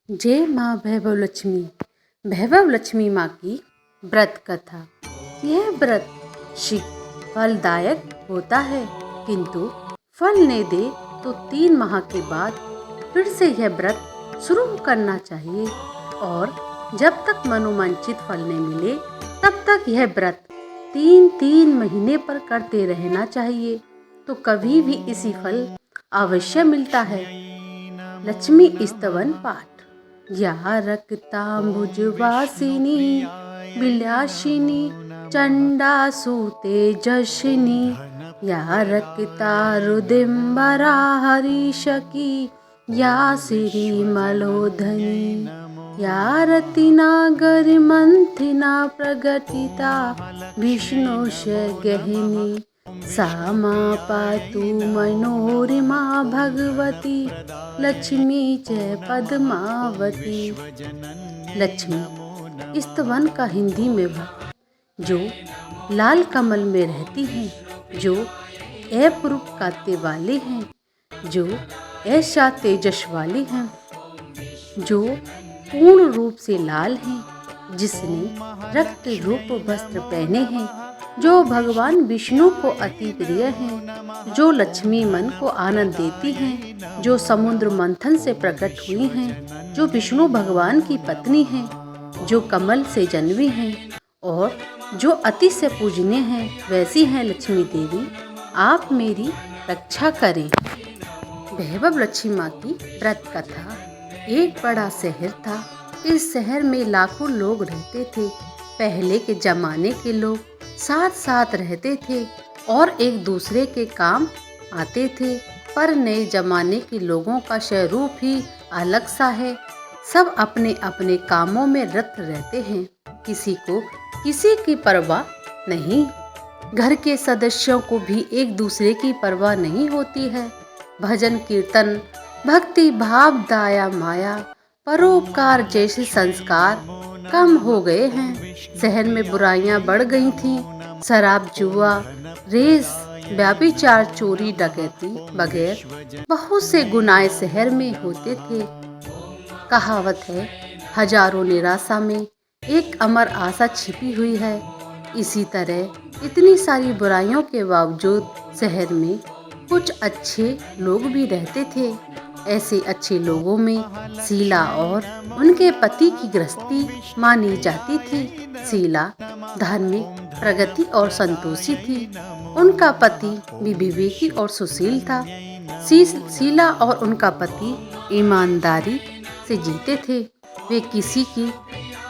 जय माँ वैभव लक्ष्मी। वैभव लक्ष्मी माँ की व्रत कथा। यह व्रत फलदायक होता है, किंतु फल नहीं दे तो 3 माह के बाद फिर से यह व्रत शुरू करना चाहिए और जब तक मनोवांछित फल नहीं मिले तब तक यह व्रत 3 महीने पर करते रहना चाहिए, तो कभी भी इसी फल अवश्य मिलता है। लक्ष्मी स्तवन पाठ। या रक्तांबुजवासिनी विलासिनी चंडासु तेजस्विनी या रक्तारुदिम्बरा हरिशकी या श्रीमलोधनी या रतिनागरिमंथिना प्रगटिता विष्णोश गहिनी सा मा पातु मनोरिमा भगवती लक्ष्मी च पद्मावती। लक्ष्मी स्तवन का हिंदी में भक्त, जो लाल कमल में रहती हैं, जो अपूर्व कांति वाली हैं, जो ऐसा तेजस वाली हैं, जो पूर्ण रूप से लाल हैं, जिसने रक्त रूप वस्त्र पहने हैं, जो भगवान विष्णु को अति प्रिय हैं, जो लक्ष्मी मन को आनंद देती हैं, जो समुद्र मंथन से प्रकट हुई हैं, जो विष्णु भगवान की पत्नी हैं, जो कमल से जन्मी हैं और जो अति से पूजनीय हैं, वैसी हैं लक्ष्मी देवी। आप मेरी रक्षा करें। वैभव लक्ष्मी माँ की व्रत कथा। एक बड़ा शहर था। इस शहर में लाखों लोग रहते थे। पहले के जमाने के लोग साथ साथ रहते थे और एक दूसरे के काम आते थे, पर नए जमाने के लोगों का स्वरूप ही अलग सा है। सब अपने अपने कामों में रत रहते हैं, किसी को किसी की परवाह नहीं। घर के सदस्यों को भी एक दूसरे की परवाह नहीं होती है। भजन कीर्तन, भक्ति भाव, दया माया, परोपकार जैसे संस्कार कम हो गए हैं। शहर में बुराइयां बढ़ गई थीं। शराब, जुआ, रेस, व्यभिचार, चोरी, डकैती वगैरह बहुत से गुनाह शहर में होते थे। कहावत है, हजारों निराशा में एक अमर आशा छिपी हुई है। इसी तरह इतनी सारी बुराइयों के बावजूद शहर में कुछ अच्छे लोग भी रहते थे। ऐसे अच्छे लोगों में शीला और उनके पति की गृहस्थी मानी जाती थी। शीला धार्मिक, प्रगति और संतोषी थी। उनका पति भी विवेकी और सुशील था। शीला और उनका पति ईमानदारी से जीते थे। वे किसी की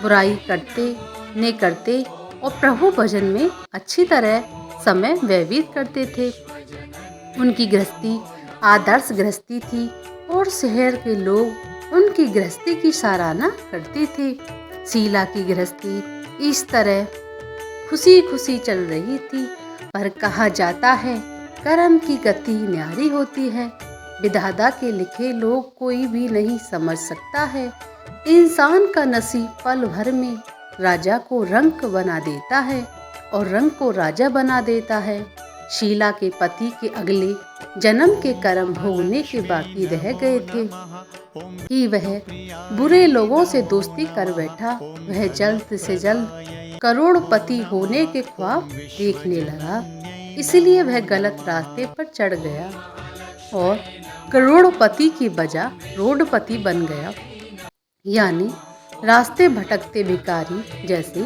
बुराई नहीं करते और प्रभु भजन में अच्छी तरह समय व्यतीत करते थे। उनकी गृहस्थी आदर्श गृहस्थी थी और शहर के लोग उनकी गृहस्थी की सराहना करते थे। शीला की गृहस्थी इस तरह खुशी खुशी चल रही थी, पर कहा जाता है कर्म की गति न्यारी होती है। विधाता के लिखे लोग कोई भी नहीं समझ सकता है। इंसान का नसीब पल भर में राजा को रंक बना देता है और रंक को राजा बना देता है। शीला के पति के अगले जन्म के कर्म भोगने के बाकी रह गए थे कि वह बुरे लोगों से दोस्ती कर बैठा। वह जल्द से जल्द करोड़पति होने के ख्वाब देखने लगा, इसलिए वह गलत रास्ते पर चढ़ गया और करोड़पति की बजाय रोडपति बन गया, यानी रास्ते भटकते भिखारी जैसी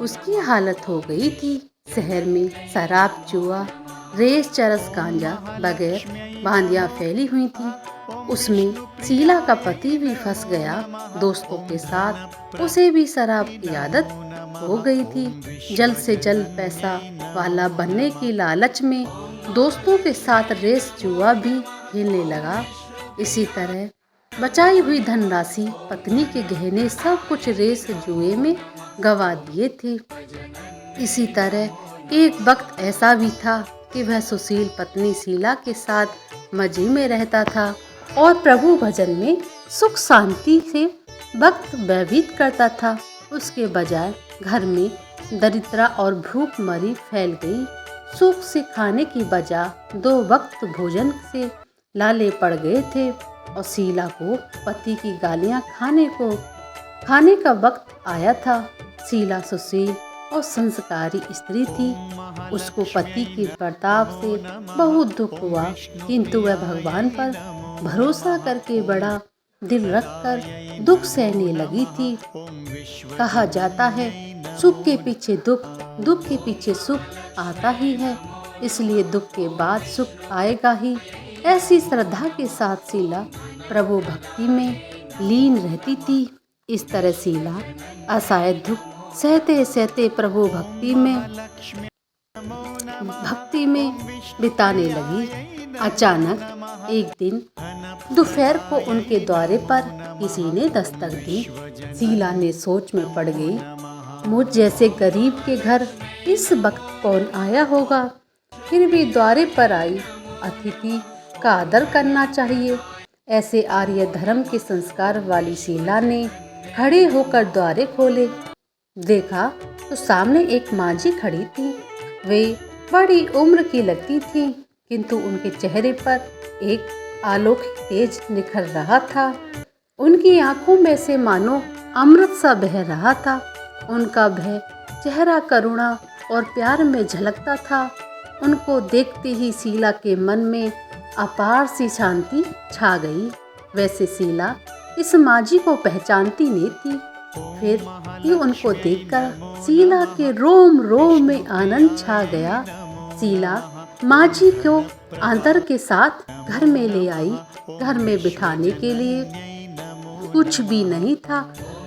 उसकी हालत हो गई थी। शहर में शराब, जुआ, रेस, चरस, गांजा वगैरह बांदियां फैली हुई थी। उसमें शीला का पति भी फंस गया। दोस्तों के साथ उसे भी शराब की आदत हो गई थी। जल्द से जल्द पैसा वाला बनने की लालच में दोस्तों के साथ रेस, जुआ भी खेलने लगा। इसी तरह बचाई हुई धनराशि, पत्नी के गहने, सब कुछ रेस जुए में गवा दिए थे। इसी तरह एक वक्त ऐसा भी था कि वह सुशील पत्नी शीला के साथ मजे में रहता था और प्रभु भजन में सुख शांति से वक्त व्यतीत करता था। उसके बजाय घर में दरिद्रता और भूखमरी फैल गई। सुख से खाने की बजाय 2 वक्त भोजन से लाले पड़ गए थे। और शीला को पति की गालियां खाने का वक्त आया था। शीला सुशील और संस्कारी स्त्री थी। उसको पति के बर्ताव से बहुत दुख हुआ, किंतु वह भगवान पर भरोसा करके बड़ा दिल रखकर दुख सहने लगी थी। कहा जाता है सुख के पीछे दुख, दुख के पीछे सुख आता ही है, इसलिए दुख के बाद सुख आएगा ही। ऐसी श्रद्धा के साथ शीला प्रभु भक्ति में लीन रहती थी। इस तरह शीला असहाय दुख सहते सहते प्रभु भक्ति में बिताने लगी। अचानक एक दिन दोपहर को उनके द्वारे पर किसी ने दस्तक दी। शीला ने सोच में पड़ गई, मुझ जैसे गरीब के घर इस वक्त कौन आया होगा। फिर भी द्वारे पर आई अतिथि का आदर करना चाहिए। ऐसे आर्य धर्म के संस्कार वाली शीला ने खड़े होकर द्वारे खोले। देखा तो सामने एक माझी खड़ी थी। वे बड़ी उम्र की लगती थी, किंतु उनके चेहरे पर एक अलौकिक तेज निखर रहा था। उनकी आंखों में से मानो अमृत सा बह रहा था। उनका भय चेहरा करुणा और प्यार में झलकता था। उनको देखते ही शीला के मन में अपार सी शांति छा गई। वैसे शीला इस माझी को पहचानती नहीं थी। फिर भी उनको देखकर शीला के रोम रोम में आनंद छा गया। शीला माझी को आदर के साथ घर में ले आई। घर में बिठाने के लिए कुछ भी नहीं था,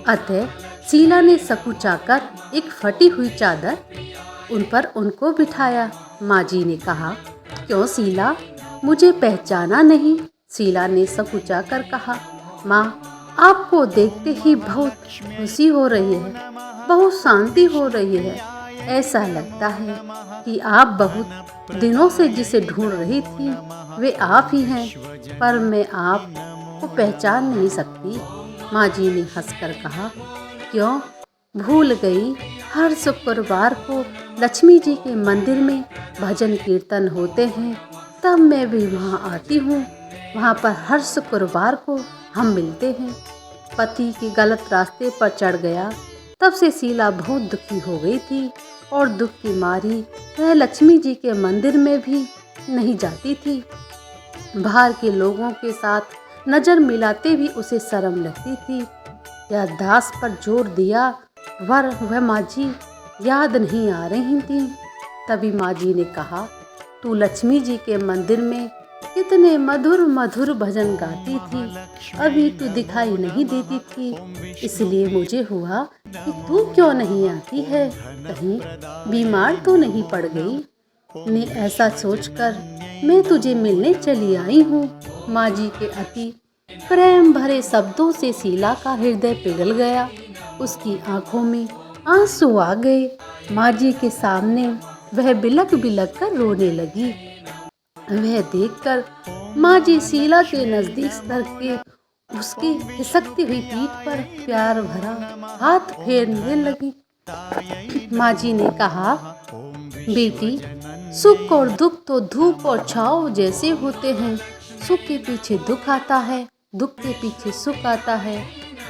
अतः शीला ने सकुचाकर एक फटी हुई चादर उन पर उनको बिठाया। माझी ने कहा, क्यों शीला, मुझे पहचाना नहीं? शीला ने सकुचाकर कहा, माँ, आपको देखते ही बहुत खुशी हो रही है, बहुत शांति हो रही है। ऐसा लगता है कि आप बहुत दिनों से जिसे ढूंढ रही थी वे आप ही हैं, पर मैं आपको पहचान नहीं सकती। माझी ने हंसकर कहा, क्यों भूल गई? हर शुक्रवार को लक्ष्मी जी के मंदिर में भजन कीर्तन होते हैं, तब मैं भी वहाँ आती हूँ। वहाँ पर हर शुक्रवार को हम मिलते हैं। पति के गलत रास्ते पर चढ़ गया, तब से शीला बहुत दुखी हो गई थी और दुख की मारी वह लक्ष्मी जी के मंदिर में भी नहीं जाती थी। बाहर के लोगों के साथ नज़र मिलाते भी उसे शर्म लगती थी। यह दास पर जोर दिया वह माझी याद नहीं आ रही थी। तभी माझी ने कहा, तू लक्ष्मी जी के मंदिर में कितने मधुर मधुर भजन गाती थी, अभी तू दिखाई नहीं देती थी, इसलिए मुझे हुआ कि तू क्यों नहीं आती है, कहीं बीमार तो नहीं पड़ गई। ने ऐसा सोचकर मैं तुझे मिलने चली आई हूँ। माझी के अति प्रेम भरे शब्दों से शीला का हृदय पिघल गया। उसकी आंखों में आंसू आ गए। माझी के सामने वह बिलक बिलक कर रोने लगी। वह देखकर माझी शीला के नजदीक सर के उसकी खिसकती हुई पीठ पर प्यार भरा हाथ फेरने लगी। माझी ने कहा, बेटी, सुख और दुख तो धूप और छांव जैसे होते हैं। सुख के पीछे दुख आता है, दुख के पीछे सुख आता है।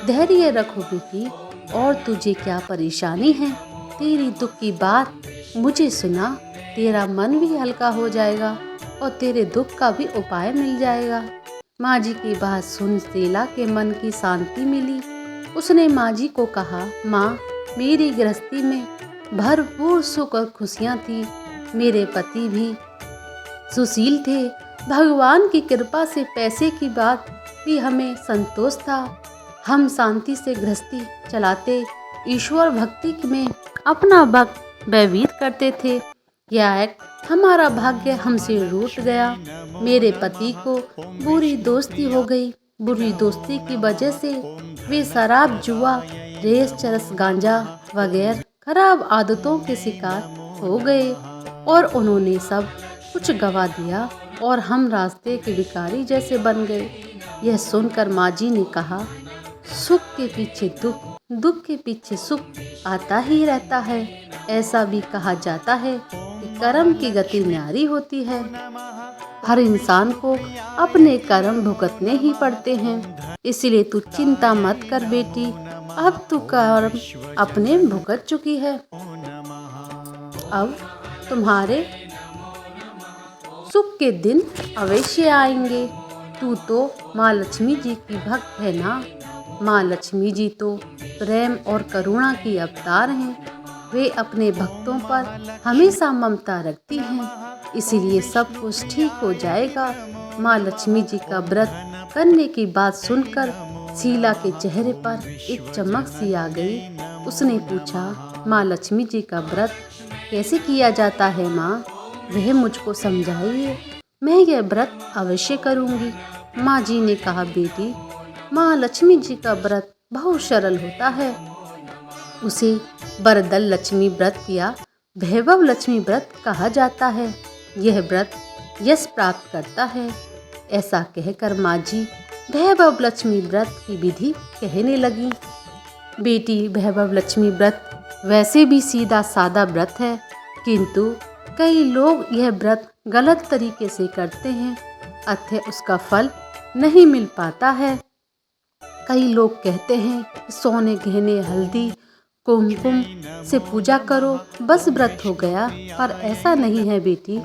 धैर्य रखो बेटी। और तुझे क्या परेशानी है? तेरी दुख की बात मुझे सुना, तेरा मन भी हल्का हो जाएगा और तेरे दुख का भी उपाय मिल जाएगा। माझी की बात सुन शीला के मन की शांति मिली। उसने माझी को कहा, माँ, मेरी गृहस्थी में भरपूर सुख और खुशियाँ थी। मेरे पति भी सुशील थे। भगवान की कृपा से पैसे की बात भी हमें संतोष था। हम शांति से गृहस्थी चलाते ईश्वर भक्ति में अपना वक्त व्यतीत करते थे। यह हमारा भाग्य हमसे रूठ गया। मेरे पति को बुरी दोस्ती हो गई। बुरी दोस्ती की वजह से वे शराब, जुआ, रेस, चरस, गांजा वगैरह खराब आदतों के शिकार हो गए और उन्होंने सब कुछ गवा दिया और हम रास्ते के भिखारी जैसे बन गए। यह सुनकर माझी ने कहा, सुख के पीछे दुख, दुख के पीछे सुख आता ही रहता है। ऐसा भी कहा जाता है कि कर्म की गति न्यारी होती है। हर इंसान को अपने कर्म भुगतने ही पड़ते हैं, इसलिए तू चिंता मत कर बेटी, अब तू कर्म अपने भुगत चुकी है। अब तुम्हारे सुख के दिन अवश्य आएंगे। तू तो माँ लक्ष्मी जी की भक्त है ना। माँ लक्ष्मी जी तो प्रेम और करुणा की अवतार हैं। वे अपने भक्तों पर हमेशा ममता रखती हैं, इसीलिए सब कुछ ठीक हो जाएगा। माँ लक्ष्मी जी का व्रत करने की बात सुनकर शीला के चेहरे पर एक चमक सी आ गई। उसने पूछा, माँ लक्ष्मी जी का व्रत कैसे किया जाता है माँ? वह मुझको समझाइए, मैं यह व्रत अवश्य करूँगी। माँ जी ने कहा, बेटी, माँ लक्ष्मी जी का व्रत बहुत सरल होता है। उसे वरदल लक्ष्मी व्रत या वैभव लक्ष्मी व्रत कहा जाता है। यह व्रत यश प्राप्त करता है। ऐसा कहकर माँ जी वैभव लक्ष्मी व्रत की विधि कहने लगी। बेटी, वैभव लक्ष्मी व्रत वैसे भी सीधा सादा व्रत है, किंतु कई लोग यह व्रत गलत तरीके से करते हैं, अतः उसका फल नहीं मिल पाता है। कई लोग कहते हैं कि सोने गहने हल्दी कुमकुम से पूजा करो बस व्रत हो गया, पर ऐसा नहीं है बेटी।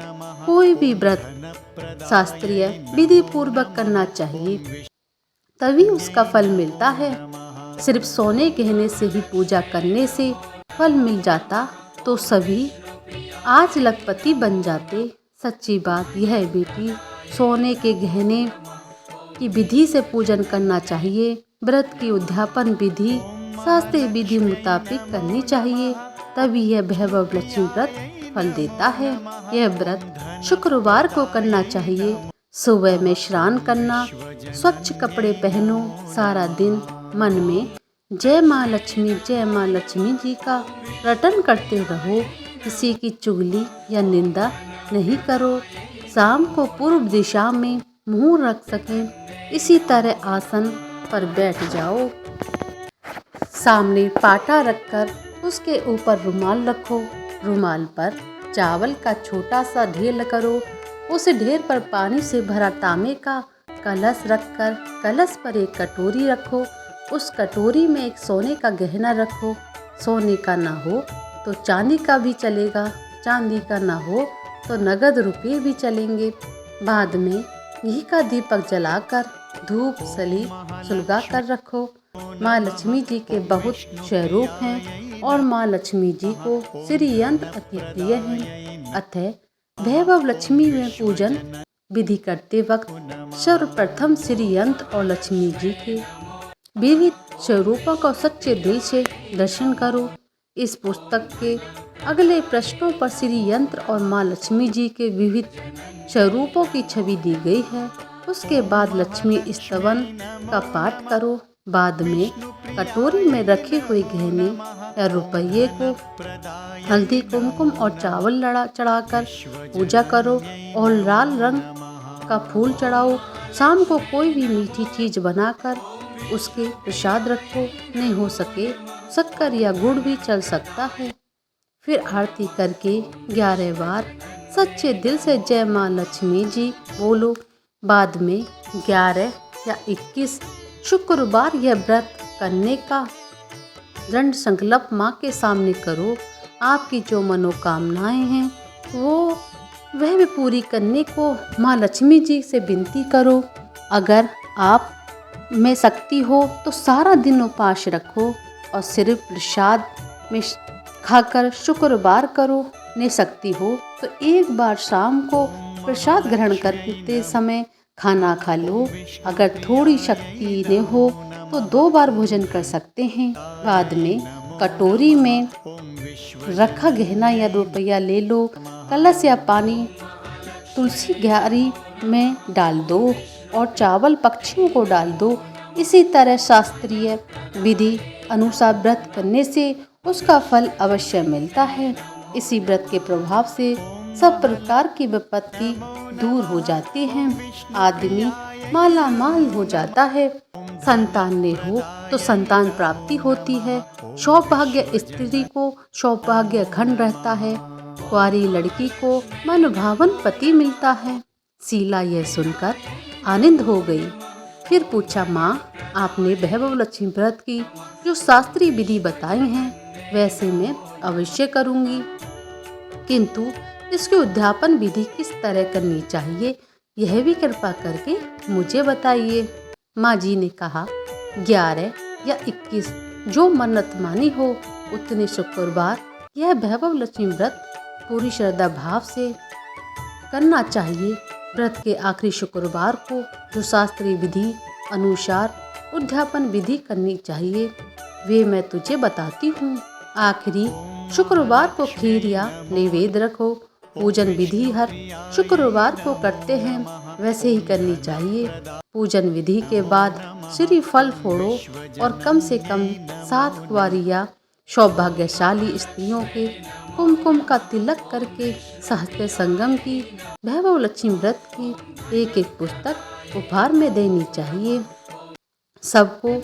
कोई भी व्रत शास्त्रीय विधि पूर्वक करना चाहिए, तभी उसका फल मिलता है। सिर्फ सोने गहने से ही पूजा करने से फल मिल जाता तो सभी आज लखपति बन जाते। सच्ची बात यह है बेटी, सोने के गहने की विधि से पूजन करना चाहिए। व्रत की उद्यापन विधि शास्त्रीय विधि मुताबिक करनी चाहिए, तभी यह वैभव लक्ष्मी व्रत फल देता है। यह व्रत शुक्रवार को करना चाहिए। सुबह में स्नान करना, स्वच्छ कपड़े पहनो, सारा दिन मन में जय माँ लक्ष्मी जी का रटन करते रहो। किसी की चुगली या निंदा नहीं करो। शाम को पूर्व दिशा में मुंह रख सकें, इसी तरह आसन पर बैठ जाओ। सामने पाटा रखकर उसके ऊपर रुमाल रखो। रुमाल पर चावल का छोटा सा ढेर करो। उस ढेर पर पानी से भरा तांबे का कलश रखकर कलश पर एक कटोरी रखो। उस कटोरी में एक सोने का गहना रखो। सोने का ना हो तो चांदी का भी चलेगा, चांदी का ना हो तो नगद रुपये भी चलेंगे। बाद में घी का दीपक जलाकर धूप सली सुलगा कर रखो। माँ लक्ष्मी जी के बहुत स्वरूप हैं और माँ लक्ष्मी जी को श्री यंत्र अति प्रिय हैं, अतः वैभव लक्ष्मी में पूजन विधि करते वक्त सर्वप्रथम श्री यंत्र और लक्ष्मी जी के विविध स्वरूपों को सच्चे दिल से दर्शन करो। इस पुस्तक के अगले पृष्ठों पर श्री यंत्र और माँ लक्ष्मी जी के विविध स्वरूपों की छवि दी गई है। उसके बाद लक्ष्मी स्तवन का पाठ करो। बाद में कटोरी में रखे हुए गहने या रुपये को हल्दी कुमकुम और चावल चढ़ाकर पूजा करो और लाल रंग का फूल चढ़ाओ। शाम को कोई भी मीठी चीज बनाकर उसके प्रसाद रखो। नहीं हो सके शक्कर या गुड़ भी चल सकता है। फिर आरती करके 11 बार सच्चे दिल से जय माँ लक्ष्मी जी बोलो। बाद में 11 या 21 शुक्रवार यह व्रत करने का दृढ़ संकल्प माँ के सामने करो। आपकी जो मनोकामनाएं हैं वह भी पूरी करने को माँ लक्ष्मी जी से विनती करो। अगर आप में शक्ति हो तो सारा दिन उपवास रखो और सिर्फ प्रसाद में खाकर शुक्रवार करो। नहीं शक्ति हो तो एक बार शाम को प्रसाद ग्रहण करते समय खाना खा लो। अगर थोड़ी शक्ति न हो तो 2 बार भोजन कर सकते हैं। बाद में कटोरी में रखा गहना या रुपया ले लो। कलश या पानी तुलसी क्यारी में डाल दो और चावल पक्षियों को डाल दो। इसी तरह शास्त्रीय विधि अनुसार व्रत करने से उसका फल अवश्य मिलता है। इसी व्रत के प्रभाव से सब प्रकार की विपत्ति दूर हो जाती है। आदमी माला माल हो जाता है। संतान ने हो तो संतान प्राप्ति होती है। सौभाग्य स्त्री को सौभाग्य घन रहता है। कुंवारी लड़की को मनभावन पति मिलता है। शीला यह सुनकर आनंद हो गई। फिर पूछा, माँ, आपने वैभव लक्ष्मी व्रत की जो शास्त्रीय विधि बताई हैं वैसे मैं अवश्य करूँगी, किंतु इसकी उद्यापन विधि किस तरह करनी चाहिए यह भी कृपा करके मुझे बताइए। माँ जी ने कहा, 11 या 21 जो मन्नत मानी हो उतने शुक्रवार यह वैभव लक्ष्मी व्रत पूरी श्रद्धा भाव से करना चाहिए। व्रत के आखिरी शुक्रवार को जो शास्त्रीय विधि अनुसार उद्यापन विधि करनी चाहिए वे मैं तुझे बताती हूँ। आखिरी शुक्रवार को खीर या नैवेद्य रखो। पूजन विधि हर शुक्रवार को करते हैं वैसे ही करनी चाहिए। पूजन विधि के बाद श्री फल फोड़ो और कम से कम 7 कुंवारी या सौभाग्यशाली स्त्रियों के कुमकुम का तिलक करके साहित्य संगम की वैभव लक्ष्मी व्रत की एक पुस्तक उपहार में देनी चाहिए। सबको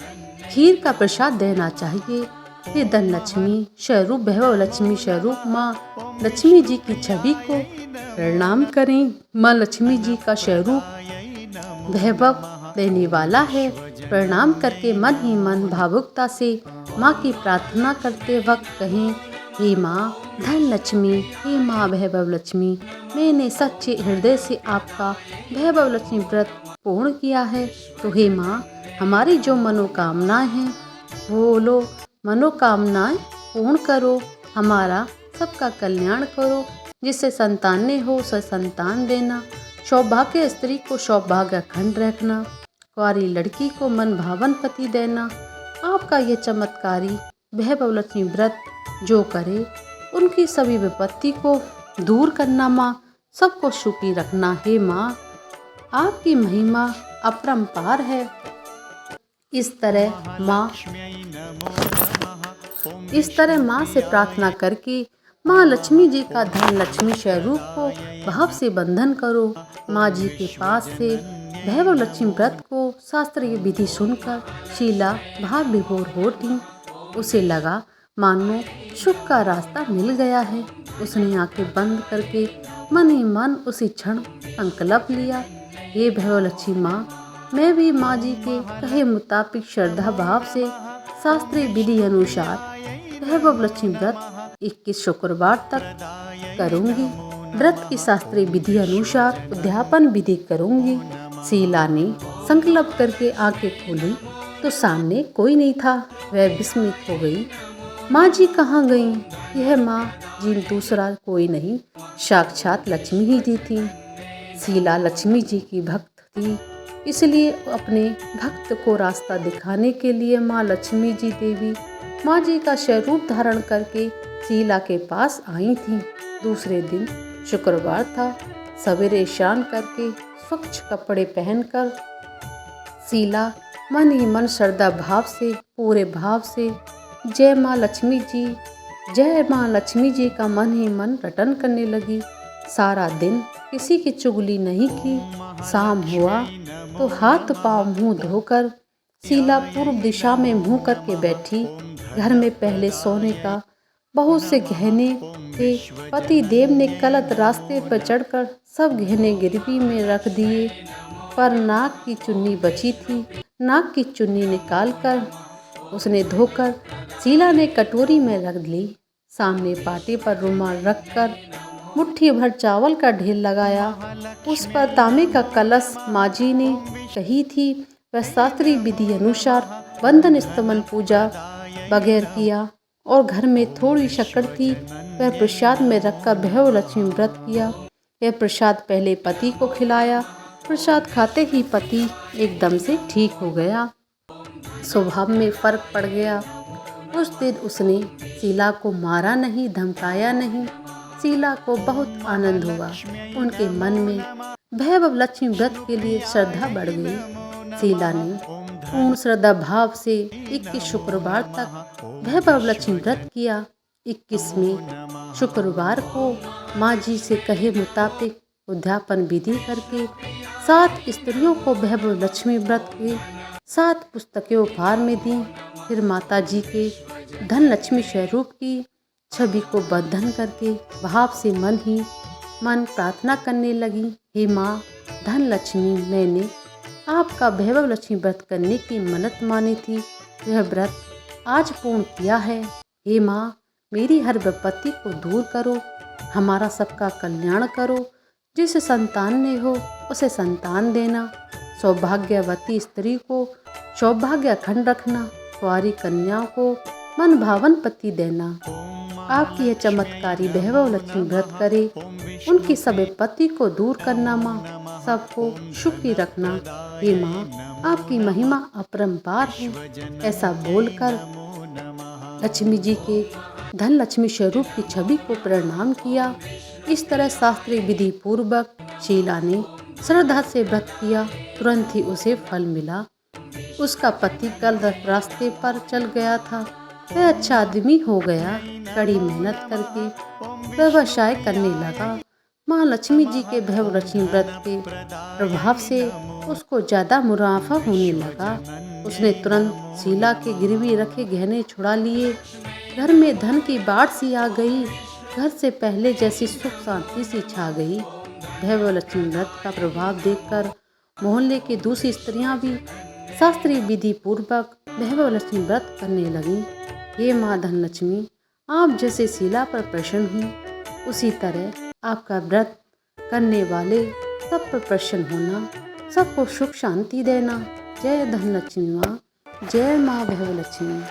खीर का प्रसाद देना चाहिए। फिर धन लक्ष्मी स्वरूप वैभव लक्ष्मी स्वरूप माँ लक्ष्मी जी की छवि को प्रणाम करें। माँ लक्ष्मी जी का स्वरूप वैभव देने वाला है। प्रणाम करके मन ही मन भावुकता से माँ की प्रार्थना करते वक्त कहें, हे माँ धन लक्ष्मी, हे माँ वैभव लक्ष्मी, मैंने सच्चे हृदय से आपका वैभव लक्ष्मी व्रत पूर्ण किया है। तो हे माँ, हमारी जो मनोकामनाएं हैं वो लो मनोकामनाएं पूर्ण करो। हमारा सबका कल्याण करो। जिससे संतानें हो उसे संतान देना। सौभाग्य स्त्री को सौभाग्य अखंड रखना। कुंवारी लड़की को मन भावन पति देना। आपका ये चमत्कारी वैभव लक्ष्मी व्रत जो करे उनकी सभी विपत्ति को दूर करना। माँ सबको सुखी रखना। हे माँ, आपकी महिमा अपरंपार है। इस तरह माँ से प्रार्थना करके माँ लक्ष्मी जी का धन लक्ष्मी स्वरूप को भाव से बंधन करो। माँ जी के पास से वैभव लक्ष्मी व्रत को शास्त्रीय विधि सुनकर शीला भाव विभोर हो उठी। उसे लगा मानो सुख का रास्ता मिल गया है। उसने आंखें बंद करके मन ही मन उसी क्षण संकल्प लिया, हे वैभव लक्ष्मी माँ, मैं भी माँ जी के कहे मुताबिक श्रद्धा भाव से शास्त्रीय विधि अनुसार वैभव लक्ष्मी व्रत 21 शुक्रवार तक करूँगी। व्रत की शास्त्रीय विधि अनुसार उद्यापन विधि करूँगी। शीला ने संकल्प करके आंखें खोली तो सामने कोई नहीं था। वह विस्मित हो गई। माँ जी कहाँ गईं? यह माँ जी दूसरा कोई नहीं, साक्षात लक्ष्मी ही जी थी। शीला लक्ष्मी जी की भक्त थी, इसलिए अपने भक्त को रास्ता दिखाने के लिए माँ लक्ष्मी जी देवी माँ जी का स्वरूप धारण करके शीला के पास आई थी। दूसरे दिन शुक्रवार था। सवेरे स्नान करके स्वच्छ कपड़े पहनकर शीला मन ही मन श्रद्धा भाव से पूरे भाव से जय माँ लक्ष्मी जी का मन ही मन रटन करने लगी। सारा दिन किसी की चुगली नहीं की। शाम हुआ तो हाथ पांव मुंह धोकर शीला पूर्व दिशा में मुंह करके बैठी। घर में पहले सोने का बहुत से गहने थे। पति देव ने गलत रास्ते पर चढ़कर सब गहने गिरवी में रख दिए, पर नाक की चुन्नी बची थी। नाक की चुन्नी निकालकर उसने धोकर शीला ने कटोरी में रख ली। सामने पाटे पर रुमाल रखकर मुट्ठी भर चावल का ढेर लगाया। उस पर तांबे का कलश माँ जी ने कही थी वह शास्त्रीय विधि अनुसार बंधन स्तमन पूजा बगैर किया और घर में थोड़ी शक्कर थी वह प्रसाद में रखकर वैभव लक्ष्मी व्रत किया। यह प्रसाद पहले पति को खिलाया। प्रसाद खाते ही पति एकदम से ठीक हो गया। स्वभाव में फर्क पड़ गया। उस दिन उसने शीला को मारा नहीं, धमकाया नहीं। शीला को बहुत आनंद हुआ। उनके मन में वैभव लक्ष्मी व्रत के लिए श्रद्धा बढ़ गई। शीला ने पूर्ण श्रद्धा भाव से 21 शुक्रवार तक वैभव लक्ष्मी व्रत किया। 21वें शुक्रवार को माँ जी से कहे मुताबिक उद्यापन विधि करके 7 स्त्रियों को वैभव लक्ष्मी व्रत के 7 पुस्तकें उपहार में दी। फिर माता जी के धन लक्ष्मी स्वरूप की छवि को बंधन करके भाव से मन ही मन प्रार्थना करने लगी, हे माँ धन लक्ष्मी, मैंने आपका वैभव लक्ष्मी व्रत करने की मन्नत मानी थी, वह व्रत आज पूर्ण किया है। हे माँ मेरी हर विपत्ति को दूर करो, हमारा सबका कल्याण करो, जिस संतान ने हो उसे संतान देना, सौभाग्यवती स्त्री को सौभाग्य अखंड रखना, कुंवारी कन्याओं को मन भावन पति देना। आपकी यह चमत्कारी वैभव लक्ष्मी व्रत करे, उनकी सब विपत्ति को दूर करना माँ, सबको सुखी रखना। हे माँ आपकी महिमा अपरंपार है। ऐसा बोलकर लक्ष्मी जी के धन लक्ष्मी स्वरूप की छवि को प्रणाम किया। इस तरह शास्त्रीय विधि पूर्वक शीला ने श्रद्धा से व्रत किया। तुरंत ही उसे फल मिला। उसका पति कल रास्ते पर चल गया था, वह अच्छा आदमी हो गया। कड़ी मेहनत करके व्यवसाय करने लगा। माँ लक्ष्मी जी के वैभव लक्ष्मी व्रत के प्रभाव से उसको ज्यादा मुनाफा होने लगा। उसने तुरंत शीला के गिरवी रखे गहने छुड़ा लिए। घर में धन की बाढ़ सी आ गई। घर से पहले जैसी सुख शांति सी छा गई। वैभव लक्ष्मी व्रत का प्रभाव देखकर मोहल्ले की दूसरी स्त्रियां भी शास्त्रीय विधि पूर्वक वैभव लक्ष्मी व्रत करने लगी। हे माँ धन लक्ष्मी, आप जैसे शीला पर प्रसन्न हुई, उसी तरह आपका व्रत करने वाले सब पर प्रसन्न होना, सबको सुख शांति देना। जय धन लक्ष्मी माँ, जय माँ वैभव लक्ष्मी।